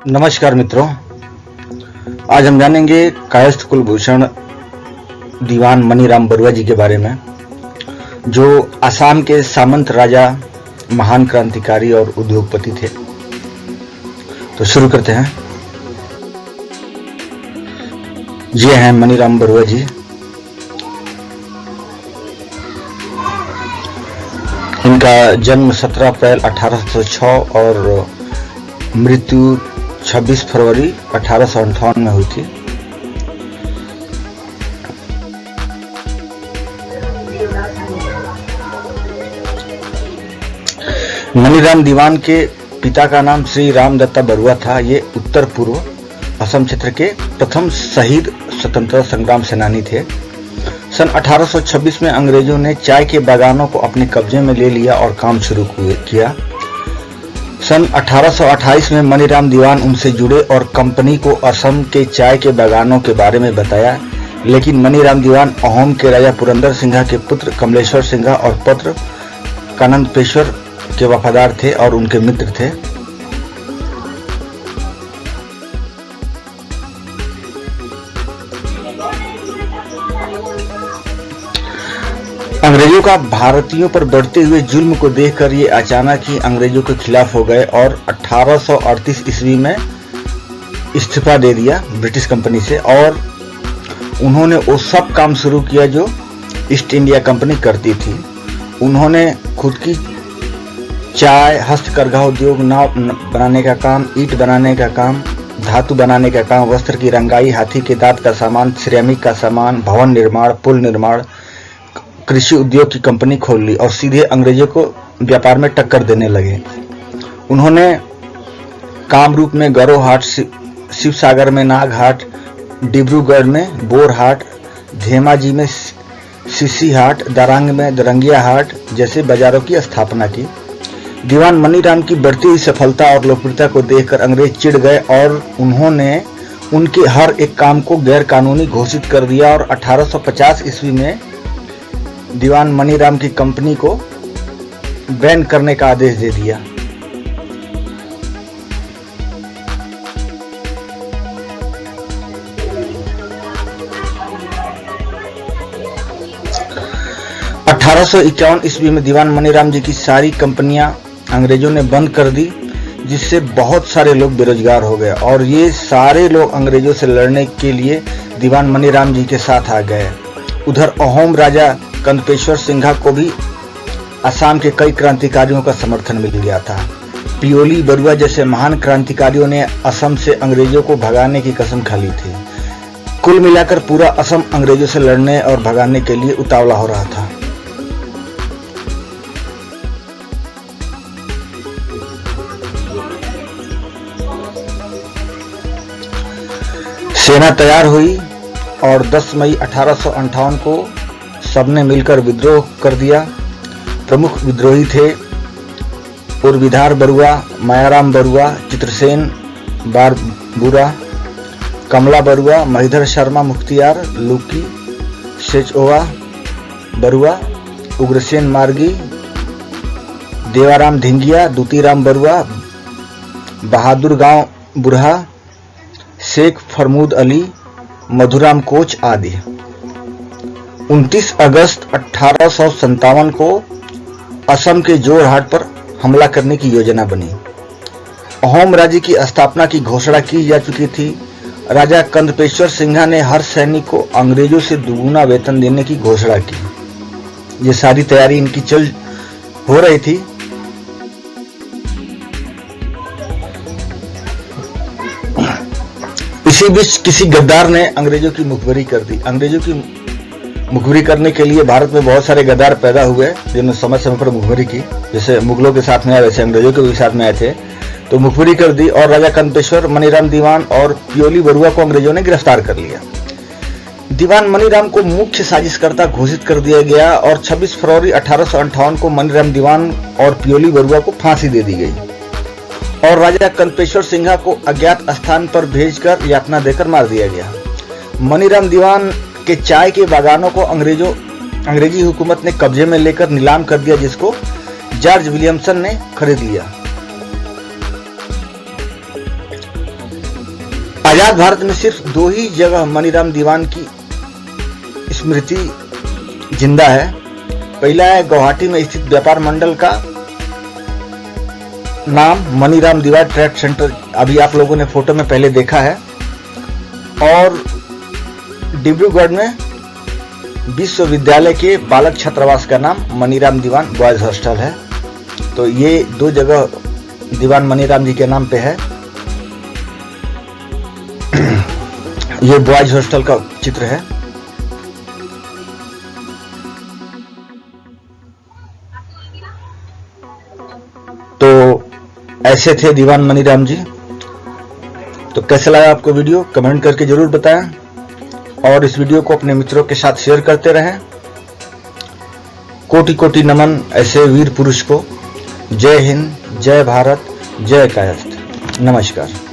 नमस्कार मित्रों, आज हम जानेंगे कायस्थ कुलभूषण दीवान मनीराम बरुआ जी के बारे में, जो असम के सामंत राजा, महान क्रांतिकारी और उद्योगपति थे। तो शुरू करते हैं। ये हैं मनीराम बरुआ जी। इनका जन्म 17 अप्रैल 1806 और मृत्यु 26 फरवरी 1858 में हुई थी। मनीराम दीवान के पिता का नाम श्री राम दत्ता बरुआ था। ये उत्तर पूर्व असम क्षेत्र के प्रथम शहीद स्वतंत्रता संग्राम सेनानी थे। सन 1826 में अंग्रेजों ने चाय के बागानों को अपने कब्जे में ले लिया और काम शुरू किया। सन 1828 में मनीराम दीवान उनसे जुड़े और कंपनी को असम के चाय के बागानों के बारे में बताया, लेकिन मनीराम दीवान अहोम के राजा पुरंदर सिंघा के पुत्र कमलेश्वर सिंघा और पुत्र कानंदपेश्वर के वफादार थे और उनके मित्र थे। अंग्रेजों का भारतीयों पर बढ़ते हुए जुल्म को देखकर ये अचानक ही अंग्रेजों के खिलाफ हो गए और 1838 ईस्वी में इस्तीफा दे दिया ब्रिटिश कंपनी से, और उन्होंने वो सब काम शुरू किया जो ईस्ट इंडिया कंपनी करती थी। उन्होंने खुद की चाय, हस्तकरघा उद्योग, नाव बनाने का काम, ईंट बनाने का काम, धातु बनाने का काम, वस्त्र की रंगाई, हाथी के दांत का सामान, सिरेमिक का सामान, भवन निर्माण, पुल निर्माण, कृषि उद्योग की कंपनी खोल ली और सीधे अंग्रेजों को व्यापार में टक्कर देने लगे। उन्होंने कामरूप में गरोहाट, शिवसागर में नागहाट, डिब्रूगढ़ में बोरहाट, धेमाजी में सिसी हाट, दारंग में दरंगिया हाट जैसे बाजारों की स्थापना की। दीवान मनीराम की बढ़ती हुई सफलता और लोकप्रियता को देखकर अंग्रेज चिढ़ गए और उन्होंने उनके हर एक काम को गैर कानूनी घोषित कर दिया और 1850 ईस्वी में दीवान मनीराम की कंपनी को बैन करने का आदेश दे दिया। ईस्वी में दीवान मनीराम जी की सारी कंपनियां अंग्रेजों ने बंद कर दी, जिससे बहुत सारे लोग बेरोजगार हो गए और ये सारे लोग अंग्रेजों से लड़ने के लिए दीवान मनीराम जी के साथ आ गए। उधर अहोम राजा कानंदपेश्वर सिंघा को भी असम के कई क्रांतिकारियों का समर्थन मिल गया था। पियोली बरुआ जैसे महान क्रांतिकारियों ने असम से अंग्रेजों को भगाने की कसम खा ली थी। कुल मिलाकर पूरा असम अंग्रेजों से लड़ने और भगाने के लिए उतावला हो रहा था। सेना तैयार हुई और 10 मई 1858 को सबने मिलकर विद्रोह कर दिया। प्रमुख विद्रोही थे उर्विधार बरुआ, मायाराम बरुआ, चित्रसेन बारबुरा, कमला बरुआ, महीधर शर्मा मुख्तियार, लुकी शेचओवा बरुआ, उग्रसेन मार्गी, देवाराम धिंगिया, दूतीराम बरुआ, बहादुर गांव बुरहा, शेख फरमूद अली, मधुराम कोच आदि। 29 अगस्त 1857 को असम के जोरहाट पर हमला करने की योजना बनी। अहोम राज्य की स्थापना की घोषणा की जा चुकी थी। राजा कानंदपेश्वर सिंघा ने हर सैनिक को अंग्रेजों से दुगुना वेतन देने की घोषणा की। ये सारी तैयारी इनकी हो रही थी। इसी बीच किसी गद्दार ने अंग्रेजों की मुखबिरी कर दी। अंग्रेजों की मुखबिरी करने के लिए भारत में बहुत सारे गद्दार पैदा हुए जिन्होंने समय समय पर मुखबिरी की। जैसे मुगलों के साथ में आए, वैसे अंग्रेजों के भी साथ में आए थे, तो मुखबिरी कर दी और राजा कानंदपेश्वर, मनीराम दीवान और पियोली बरुआ को अंग्रेजों ने गिरफ्तार कर लिया। दीवान मनीराम को मुख्य साजिशकर्ता घोषित कर दिया गया और 26 फरवरी 1858 को मनीराम दीवान और पियोली बरुआ को फांसी दे दी गई और राजा कानंदपेश्वर सिंघा को अज्ञात स्थान पर भेजकर यातना देकर मार दिया गया। मनीराम दीवान के चाय के बागानों को अंग्रेजी हुकूमत ने कब्जे में लेकर नीलाम कर दिया, जिसको जॉर्ज विलियमसन ने खरीद लिया। आजाद भारत में सिर्फ 2 ही जगह मनीराम दीवान की स्मृति जिंदा है। पहला है गुवाहाटी में स्थित व्यापार मंडल का नाम मनीराम दीवान ट्रेड सेंटर, अभी आप लोगों ने फोटो में पहले देखा है। और डिब्रूगढ़ में विश्वविद्यालय के बालक छात्रावास का नाम मनीराम दीवान बॉयज हॉस्टल है। तो ये 2 जगह दीवान मनीराम जी के नाम पे है। ये बॉयज हॉस्टल का चित्र है। तो ऐसे थे दीवान मनीराम जी। तो कैसा लगा आपको वीडियो, कमेंट करके जरूर बताएं और इस वीडियो को अपने मित्रों के साथ शेयर करते रहें। कोटि कोटि नमन ऐसे वीर पुरुष को। जय हिंद, जय भारत, जय कायस्थ। नमस्कार।